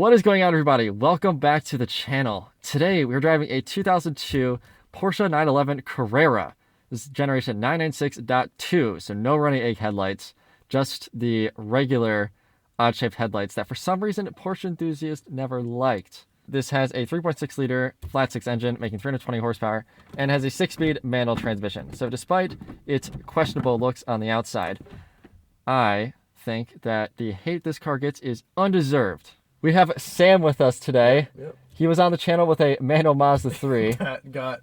What is going on, everybody? Welcome back to the channel. Today we're driving a 2002 Porsche 911 Carrera. This is generation 996.2, so no running egg headlights, just the regular odd-shaped headlights that for some reason Porsche enthusiasts never liked. This has a 3.6 liter flat six engine making 320 horsepower and has a 6-speed manual transmission. So despite its questionable looks on the outside, I think that the hate this car gets is undeserved. We have Sam with us today. Yep. He was on the channel with a manual Mazda 3. That got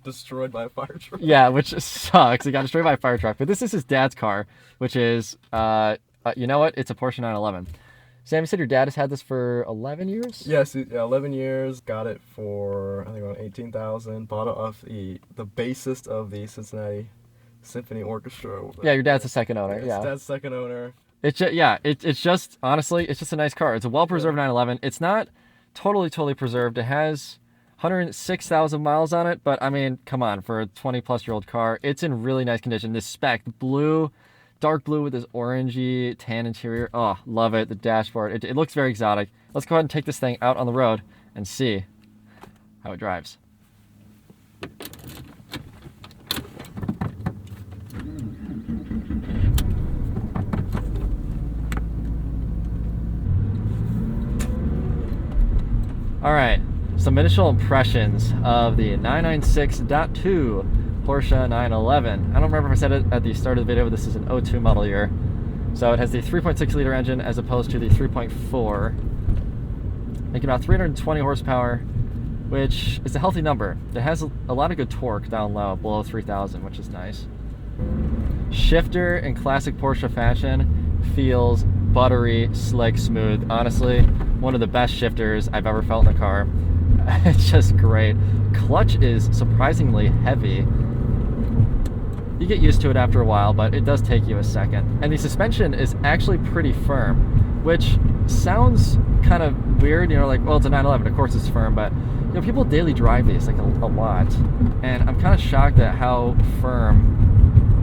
destroyed by a fire truck. Yeah, which sucks. He got destroyed by a fire truck. But this is his dad's car, which is, you know what? It's a Porsche 911. Sam, you said your dad has had this for 11 years? Yes, yeah, 11 years. Got it for, I think, around $18,000. Bought it off the bassist of the Cincinnati Symphony Orchestra. Yeah, your dad's the second owner. Yeah, Yeah. dad's second owner. It's just, yeah, it's just, honestly, it's just a nice car. It's a well-preserved 911. It's not totally preserved. It has 106,000 miles on it, but I mean, come on, for a 20-plus-year-old car, it's in really nice condition. This spec, blue, dark blue with this orangey tan interior. Oh, love it. The dashboard, it looks very exotic. Let's go ahead and take this thing out on the road and see how it drives. All right, some initial impressions of the 996.2 Porsche 911. I don't remember if I said it at the start of the video, but this is an 02 model year. So it has the 3.6 liter engine as opposed to the 3.4, making about 320 horsepower, which is a healthy number. It has a lot of good torque down low, below 3,000, which is nice. Shifter in classic Porsche fashion feels buttery, slick, smooth. Honestly, one of the best shifters I've ever felt in a car. It's just great. Clutch is surprisingly heavy. You get used to it after a while, but it does take you a second. And the suspension is actually pretty firm, which sounds kind of weird. You know, like, well, it's a 911, of course it's firm, but you know, people daily drive these like a lot. And I'm kind of shocked at how firm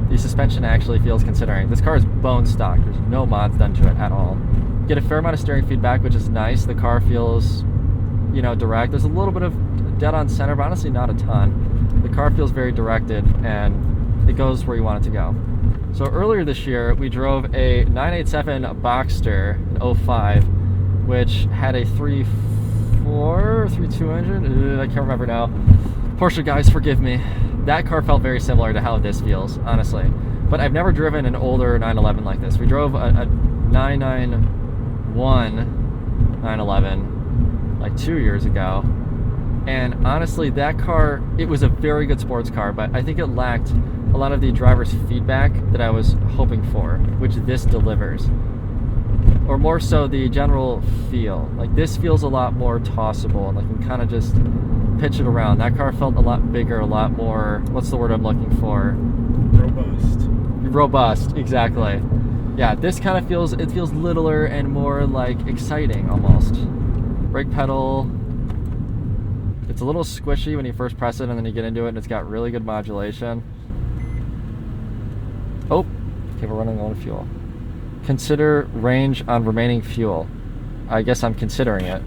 the suspension actually feels, considering this car is bone stock. There's no mods done to it at all. You get a fair amount of steering feedback, which is nice. The car feels, you know, direct. There's a little bit of dead on center, but honestly not a ton. The car feels very directed and it goes where you want it to go. So earlier this year, we drove a 987 Boxster in 05, which had a 3.4 or 3.2 engine. I can't remember now. Porsche guys, forgive me. That car felt very similar to how this feels, honestly. But I've never driven an older 911 like this. We drove a 991 911 like 2 years ago. And honestly, that car, it was a very good sports car, but I think it lacked a lot of the driver's feedback that I was hoping for, which this delivers. Or more so the general feel. Like, this feels a lot more tossable, and like you can kind of just pitch it around. That car felt a lot bigger, a lot more, what's the word I'm looking for? Robust, exactly. Yeah, this kind of feels, it feels littler and more like exciting almost. Brake pedal, it's a little squishy when you first press it and then you get into it and it's got really good modulation. Oh, okay, we're running low on fuel. Consider range on remaining fuel. I guess I'm considering it.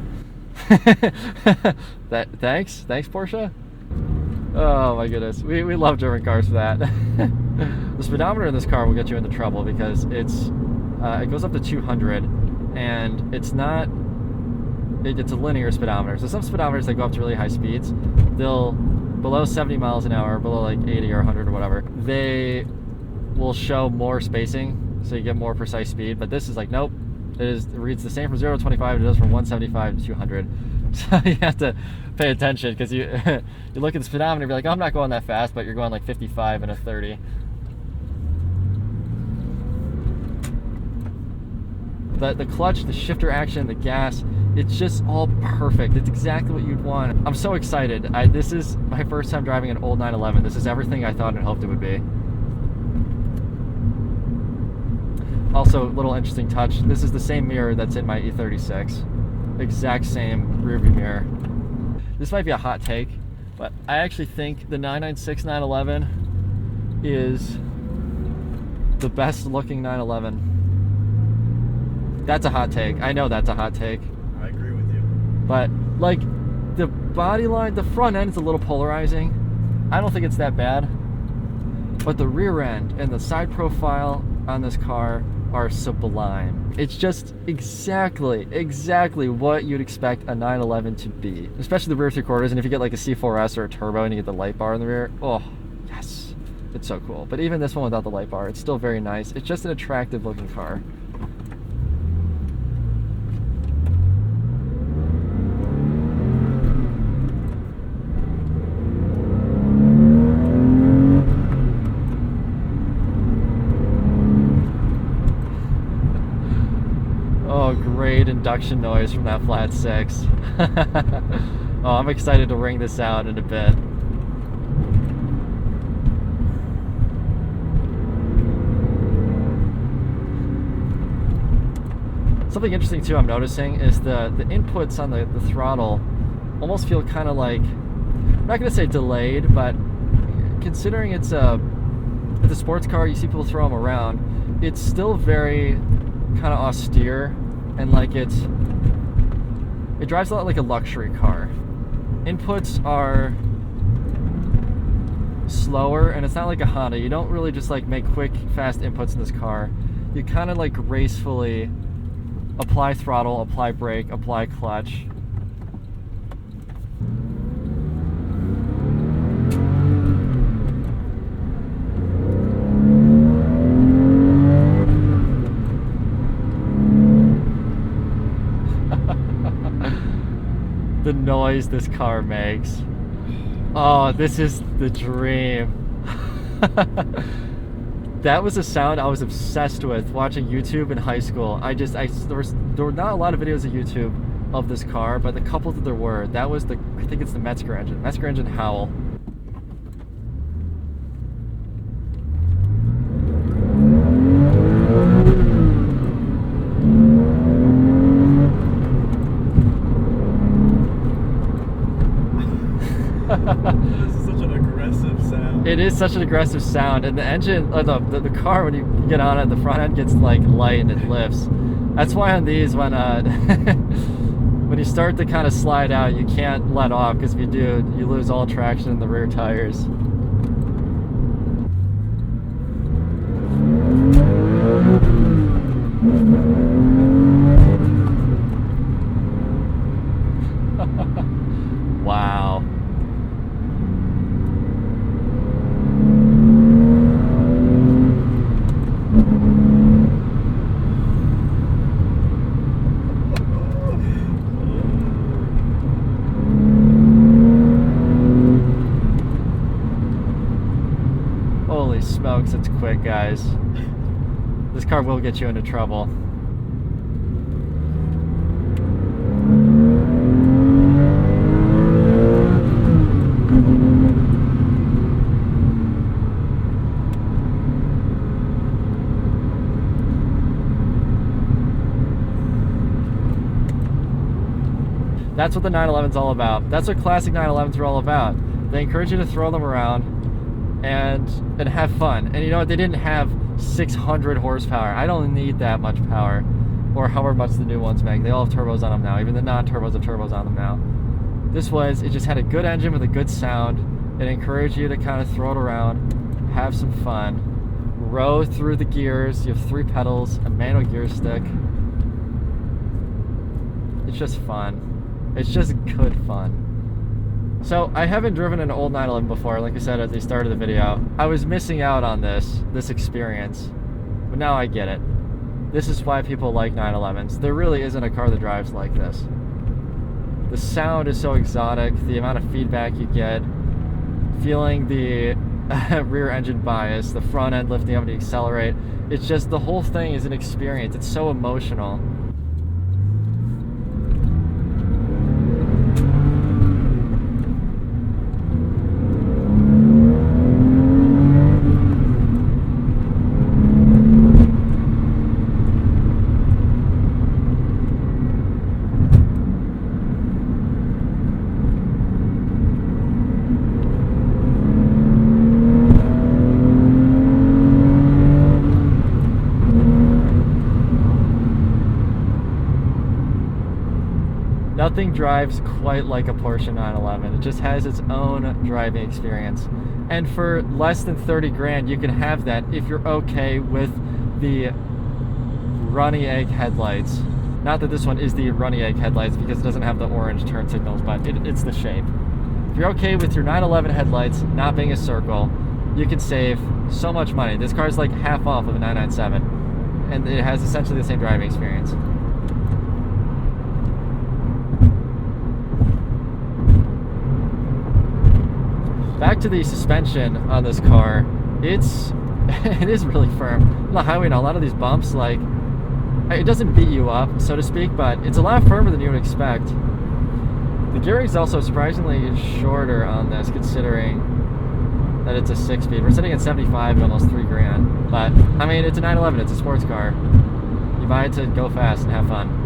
Thanks Porsche. Oh my goodness, we love German cars for that. The speedometer in this car will get you into trouble because it goes up to 200 and it's a linear speedometer. So some speedometers that go up to really high speeds, they'll below 70 miles an hour, below like 80 or 100 or whatever, they will show more spacing so you get more precise speed. But this is like, nope. It reads the same from 0 to 25. It does from 175 to 200. So you have to pay attention because you you look at the speedometer and be like, oh, I'm not going that fast, but you're going like 55 and a 30. The clutch, the shifter action, the gas, it's just all perfect. It's exactly what you'd want. I'm so excited. This is my first time driving an old 911. This is everything I thought and hoped it would be. Also, little interesting touch, this is the same mirror that's in my E36. Exact same rear view mirror. This might be a hot take, but I actually think the 996 911 is the best looking 911. That's a hot take. I know that's a hot take. I agree with you. But like the body line, the front end is a little polarizing. I don't think it's that bad. But the rear end and the side profile on this car are sublime. It's just exactly what you'd expect a 911 to be. Especially the rear three quarters, and if you get like a C4S or a turbo and you get the light bar in the rear, oh, yes. It's so cool. But even this one without the light bar, it's still very nice. It's just an attractive looking car. Oh, great induction noise from that flat six. Oh, I'm excited to ring this out in a bit. Something interesting too I'm noticing is the inputs on the throttle almost feel kind of like, I'm not going to say delayed, but considering it's a sports car, you see people throw them around, it's still very kind of austere, and like it drives a lot like a luxury car. Inputs are slower, and it's not like a Honda. You don't really just like make quick, fast inputs in this car. You kind of like gracefully apply throttle, apply brake, apply clutch. The noise this car makes. Oh, this is the dream. That was a sound I was obsessed with watching YouTube in high school. There were not a lot of videos of YouTube of this car, but the couple that there were, that was I think it's the Metzger engine. Metzger engine howl. This is such an aggressive sound. It is such an aggressive sound, and the engine, the car, when you get on it, the front end gets like light and it lifts. That's why on these, when when you start to kind of slide out, you can't let off, because if you do, you lose all traction in the rear tires. Wow. Holy smokes, it's quick, guys. This car will get you into trouble. That's what the 911's all about. That's what classic 911s are all about. They encourage you to throw them around and have fun. And you know what? They didn't have 600 horsepower. I don't need that much power, or however much the new ones make. They all have turbos on them now. Even the non-turbos have turbos on them now. It just had a good engine with a good sound. It encouraged you to kind of throw it around, have some fun, row through the gears. You have 3 pedals, a manual gear stick. It's just fun. It's just good fun. So I haven't driven an old 911 before, like I said at the start of the video. I was missing out on this experience, but now I get it. This is why people like 911s. There really isn't a car that drives like this. The sound is so exotic, the amount of feedback you get, feeling the rear engine bias, the front end lifting up when you accelerate. It's just, the whole thing is an experience. It's so emotional. Nothing drives quite like a Porsche 911. It just has its own driving experience. And for less than 30 grand, you can have that if you're okay with the runny egg headlights. Not that this one is the runny egg headlights because it doesn't have the orange turn signals, but it's the shape. If you're okay with your 911 headlights not being a circle, you can save so much money. This car is like half off of a 997, and it has essentially the same driving experience. Back to the suspension on this car, it is really firm. On the highway now, a lot of these bumps, like, it doesn't beat you up, so to speak, but it's a lot firmer than you would expect. The gearing is also surprisingly shorter on this, considering that it's a 6-speed. We're sitting at 75 at almost 3 grand. But, I mean, it's a 911, it's a sports car. You buy it to go fast and have fun.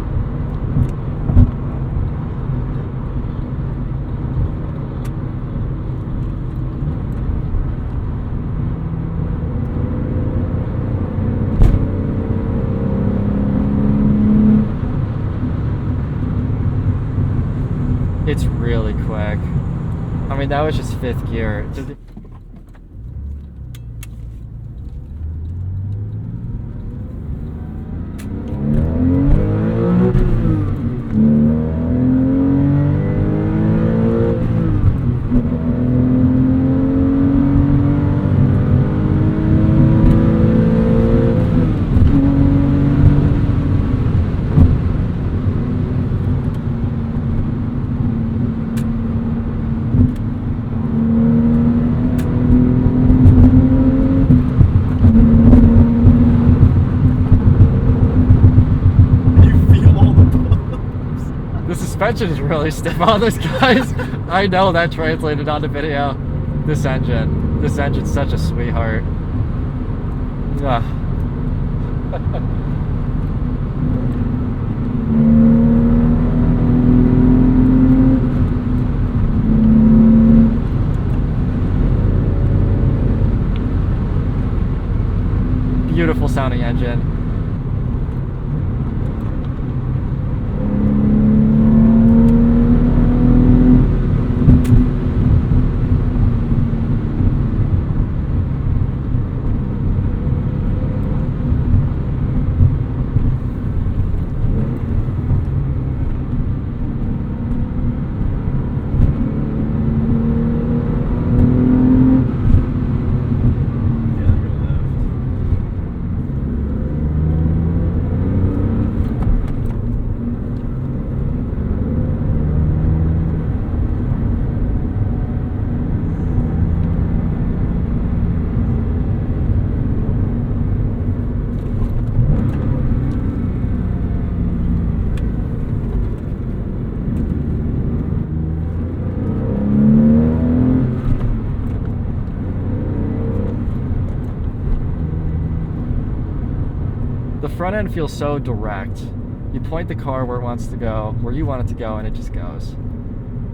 It's really quick. I mean, that was just 5th gear. Suspension is really stiff on this, guys. I know that translated onto video. This engine's such a sweetheart. Ugh. Beautiful sounding engine. The front end feels so direct. You point the car where it wants to go, where you want it to go, and it just goes.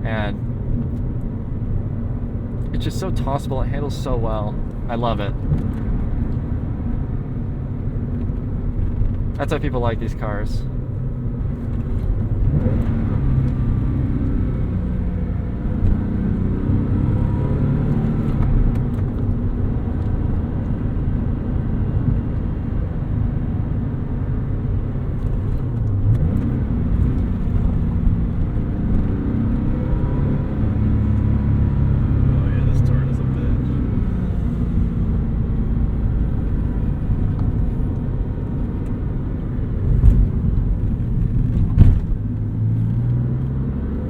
And it's just so tossable. It handles so well. I love it. That's why people like these cars.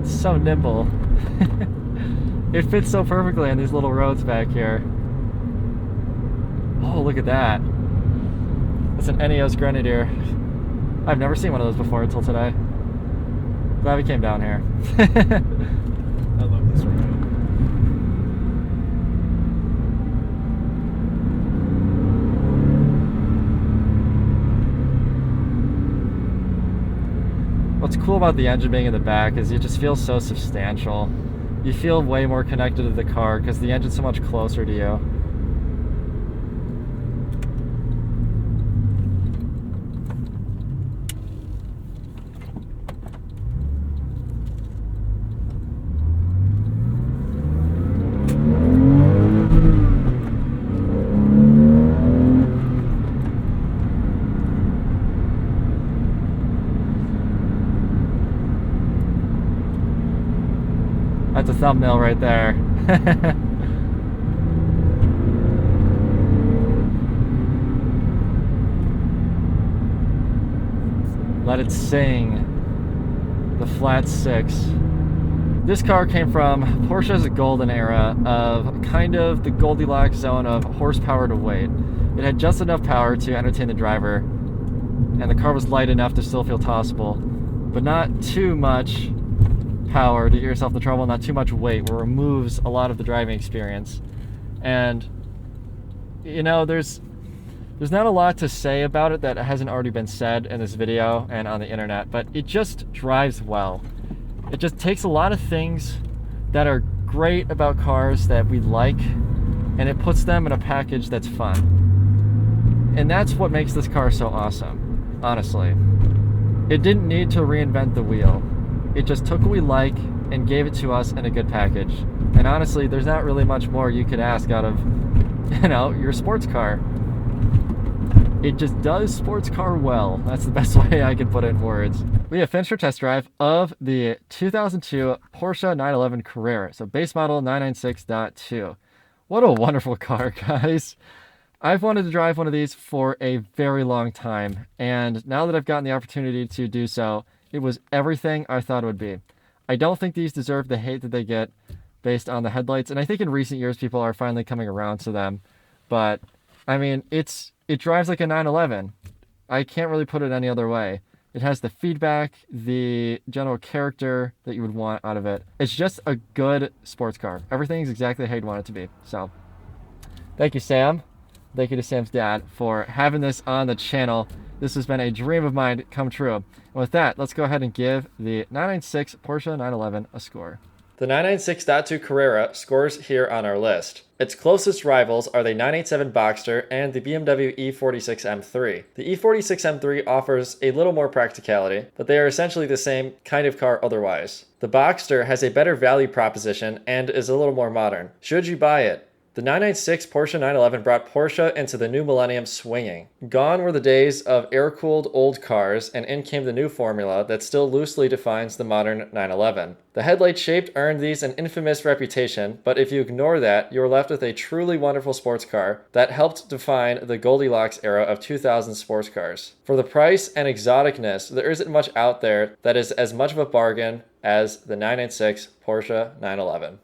So nimble. It fits so perfectly on these little roads back here. Oh, look at that. That's an Eneos Grenadier. I've never seen one of those before until today. Glad we came down here. I love this road. What's cool about the engine being in the back is it just feels so substantial. You feel way more connected to the car because the engine's so much closer to you. That's a thumbnail right there. Let it sing. The flat six. This car came from Porsche's golden era of kind of the Goldilocks zone of horsepower to weight. It had just enough power to entertain the driver, and the car was light enough to still feel tossable, but not too much power to get yourself in trouble, not too much weight where it removes a lot of the driving experience. And you know, there's not a lot to say about it that hasn't already been said in this video and on the internet, but it just drives well. It just takes a lot of things that are great about cars that we like, and it puts them in a package that's fun. And that's what makes this car so awesome, honestly. It didn't need to reinvent the wheel. It just took what we like and gave it to us in a good package. And honestly, there's not really much more you could ask out of, you know, your sports car. It just does sports car well. That's the best way I can put it in words. We have finished our test drive of the 2002 Porsche 911 Carrera, so base model 996.2. What a wonderful car, guys. I've wanted to drive one of these for a very long time, and now that I've gotten the opportunity to do so, it was everything I thought it would be. I don't think these deserve the hate that they get based on the headlights, and I think in recent years people are finally coming around to them, but I mean, it drives like a 911. I can't really put it any other way. It has the feedback, the general character that you would want out of it. It's just a good sports car. Everything's exactly how you'd want it to be. So, thank you, Sam. Thank you to Sam's dad for having this on the channel. This has been a dream of mine come true. And with that, let's go ahead and give the 996 Porsche 911 a score. The 996.2 Carrera scores here on our list. Its closest rivals are the 987 Boxster and the BMW E46 M3. The E46 M3 offers a little more practicality, but they are essentially the same kind of car otherwise. The Boxster has a better value proposition and is a little more modern. Should you buy it? The 996 Porsche 911 brought Porsche into the new millennium swinging. Gone were the days of air-cooled old cars, and in came the new formula that still loosely defines the modern 911. The headlight shaped earned these an infamous reputation, but if you ignore that, you're left with a truly wonderful sports car that helped define the Goldilocks era of 2000 sports cars. For the price and exoticness, there isn't much out there that is as much of a bargain as the 996 Porsche 911.